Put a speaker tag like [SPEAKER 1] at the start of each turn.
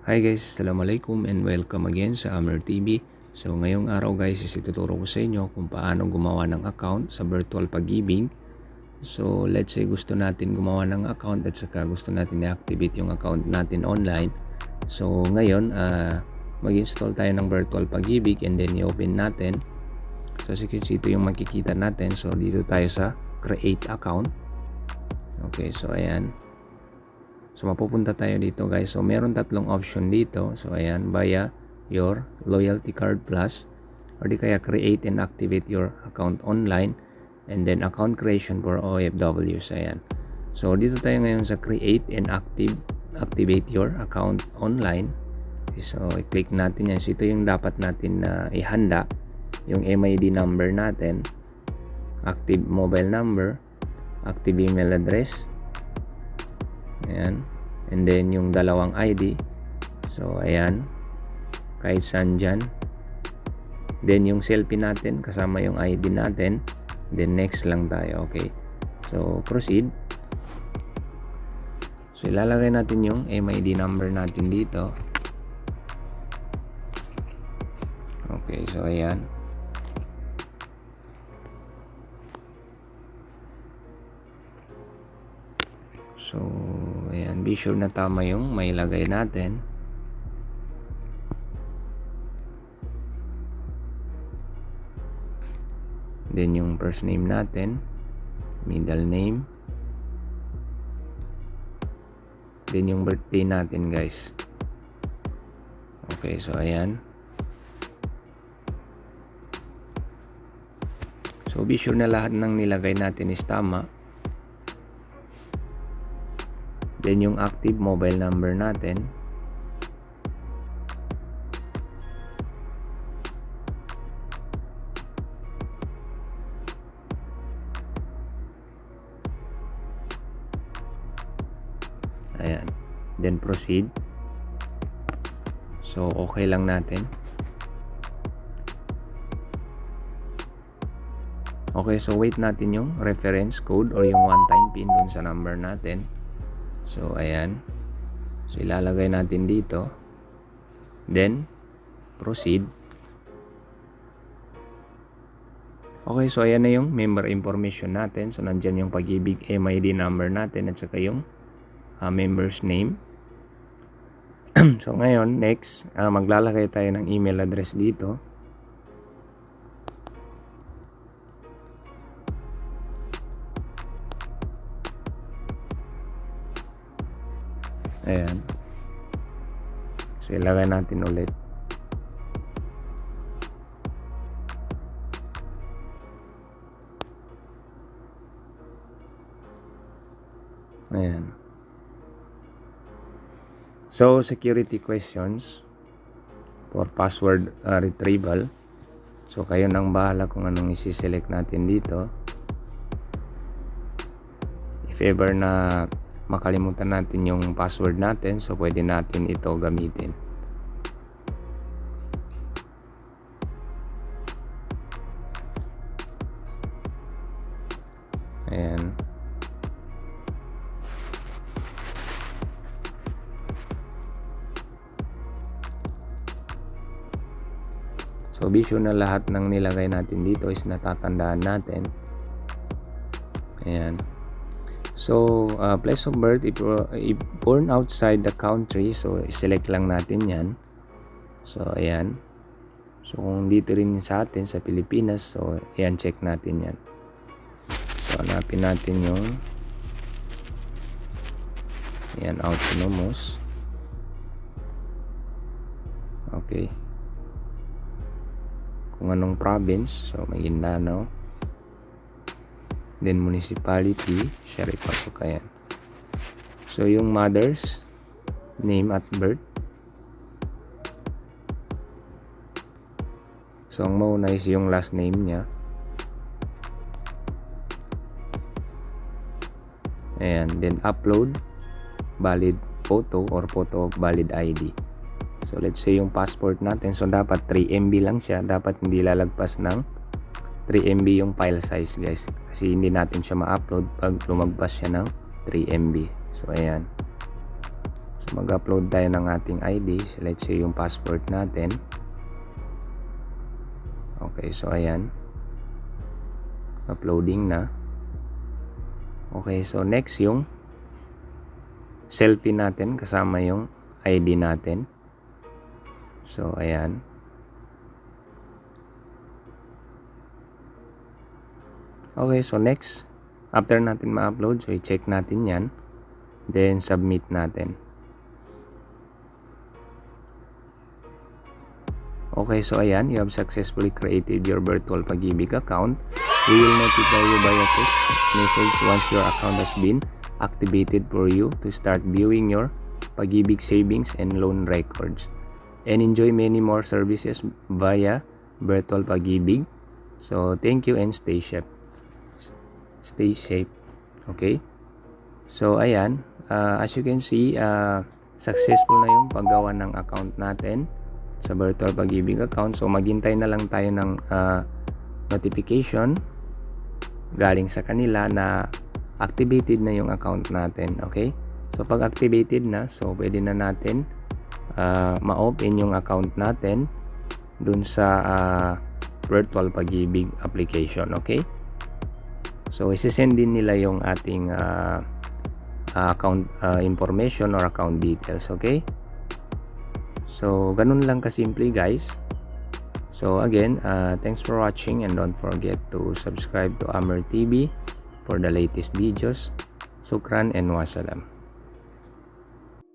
[SPEAKER 1] Hi guys, Assalamualaikum and welcome again sa Amer TV. So ngayong araw guys is ituturo ko sa inyo kung paano gumawa ng account sa Virtual Pag-ibig. So let's say gusto natin gumawa ng account at saka gusto natin i-activate yung account natin online. So ngayon mag-install tayo ng Virtual Pag-ibig and then i-open natin. So ito yung makikita natin. So dito tayo sa create account. Okay, so ayan. So mapupunta tayo dito guys. So meron tatlong option dito. So ayan, via your loyalty card plus or di kaya create and activate your account online and then account creation for OFWs. Ayan. So dito tayo ngayon sa create and activate your account online. So i-click natin yan. So ito yung dapat natin na ihanda. Yung MID number natin, active mobile number, active email address. Ayan. And then yung dalawang ID. So ayan. Kahit saan dyan. Then yung selfie natin kasama yung ID natin. Then next lang tayo. Okay. So proceed. So ilalagay natin yung MID number natin dito. Okay. So ayan. So, ayan, be sure na tama yung mailagay natin. Then yung first name natin, middle name. Then yung birthday natin, guys. Okay, so ayan. So, be sure na lahat ng nilagay natin is tama. Then yung active mobile number natin. Ayan. Then proceed. So okay lang natin. Okay, so wait natin yung reference code or yung one-time pin dun sa number natin. So ayan. So ilalagay natin dito. Then proceed. Okay, so ayan na yung member information natin. So nandyan yung Pag-ibig MID number natin at saka yung member's name. So ngayon, next, maglalagay tayo ng email address dito. Ayan. So ilagay natin ulit. Ayan. So security questions for password retrieval. So kayo nang bahala kung anong isi-select natin dito. If ever na makalimutan natin yung password natin, so pwede natin ito gamitin. Ayan. So be sure na lahat ng nilagay natin dito is natatandaan natin. Ayan. So, place of birth, if born outside the country, so select lang natin yan. So, ayan. So, kung dito rin sa atin, sa Pilipinas, so, ayan, check natin yan. So, hanapin natin yung ayan, autonomous. Okay. Kung anong province, so, Maguindanao. Then municipality, siya rin pasok. Ayan. So yung mother's name at birth. So ang mauna is yung last name niya. Ayan. Then upload valid photo or photo of valid ID. So let's say yung passport natin, so dapat 3 MB lang siya. Dapat hindi lalagpas ng 3 MB yung file size, guys, kasi hindi natin siya ma-upload pag lumagpas siya ng 3 MB. So ayan. So mag-upload tayo ng ating ID. So, let's say yung passport natin. Okay, so ayan. Uploading na. Okay, so next yung selfie natin kasama yung ID natin. So, ayan. Okay, so next, after natin ma-upload, so i-check natin yan. Then, submit natin. Okay, so ayan, you have successfully created your virtual Pag-ibig account. We will notify you via text message once your account has been activated for you to start viewing your Pag-ibig savings and loan records. And enjoy many more services via virtual Pag-ibig. So, thank you and stay safe. Stay safe. Okay? So, ayan. As you can see, successful na yung paggawa ng account natin sa virtual Pag-ibig account. So, maghintay na lang tayo ng notification galing sa kanila na activated na yung account natin. Okay? So, pag activated na, so pwede na natin ma-open yung account natin dun sa virtual Pag-ibig application. Okay? So, isi-send din nila yung ating account information or account details. Okay? So, ganun lang kasimple guys. So, again, thanks for watching and don't forget to subscribe to Amer TV for the latest videos. Shukran and wassalam.